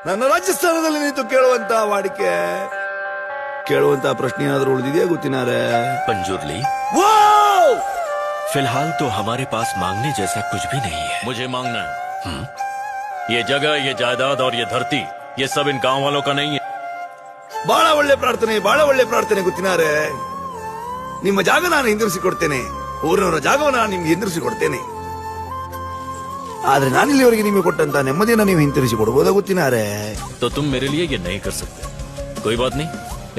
ನನ್ನ ರಾಜಸ್ಥಾನದಲ್ಲಿ ನಿಂತು ಕೇಳುವಂತ ವಾಡಿಕೆ, ಕೇಳುವಂತ ಪ್ರಶ್ನೆ ಏನಾದ್ರೂ ಉಳಿದಿದೆಯಾ ಗೊತ್ತಿನಾರೆ? पंजूरली फिलहाल तो हमारे पास मांगने जैसा कुछ भी नहीं है। मुझे मांगना है। ये जगह, ये जायदाद और ये धरती, ये सब इन गांव वालों का नहीं है। ಬಹಳ ಒಳ್ಳೆ ಪ್ರಾರ್ಥನೆ, ಬಹಳ ಒಳ್ಳೆ ಪ್ರಾರ್ಥನೆ ಗೊತ್ತಿನಾರೆ. ನಿಮ್ಮ ಜಾಗ ನಾನು ಹಿಂದಿರಿಸಿ ಕೊಡ್ತೇನೆ, ಊರಿನವರ ಜಾಗವನ್ನು ನಾನು ನಿಮ್ಗೆ ಹಿಂದಿರಿಸಿ ಕೊಡ್ತೇನೆ. ಆದ್ರೆ ನಾನಿಲ್ಲಿವರೆಗೆ ನಿಮಗೆ ಕೊಟ್ಟಂತ ನೆಮ್ಮದಿಯನ್ನು ನೀವು ಹಿಂತಿರಿಸಿ ಕೊಡಬಹುದಾ ಗೊತ್ತಿನಾರೆ? तो तुम मेरे लिए ये नहीं कर सकते। कोई बात नहीं,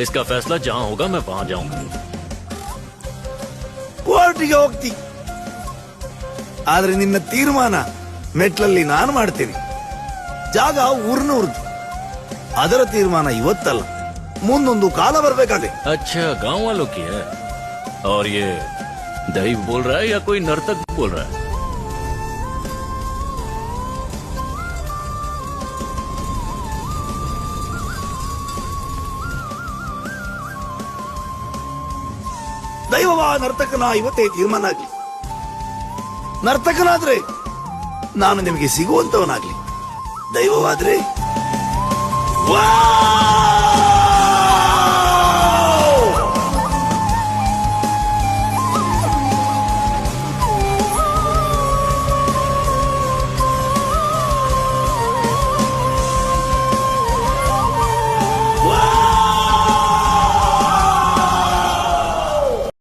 इसका फैसला जहाँ होगा मैं वहां जाऊंगा। ಕೋರ್ಟಿಗೆ ಹೋಗ್ತಿ, ಆದ್ರೆ ನಿನ್ನ ತೀರ್ಮಾನ ಮೆಟ್ಲಲ್ಲಿ ನಾನು ಮಾಡ್ತೇನೆ. ಜಾಗ ಊರಿನವ್ರದ್ದು, ಅದರ ತೀರ್ಮಾನ ಇವತ್ತಲ್ಲ, ಮುಂದೊಂದು ಕಾಲ ಬರ್ಬೇಕಾದ್ರೆ. अच्छा, गांव वालों की है। और ये दैव बोल रहा है या कोई नर्तक बोल रहा है? ದೈವವ ನರ್ತಕನ ಇವತ್ತೇ ತೀರ್ಮಾನ ಆಗ್ಲಿ. ನರ್ತಕನಾದ್ರೆ ನಾನು ನಿಮಗೆ ಸಿಗುವಂತವನಾಗ್ಲಿ, ದೈವವಾದ್ರೆ ವಾ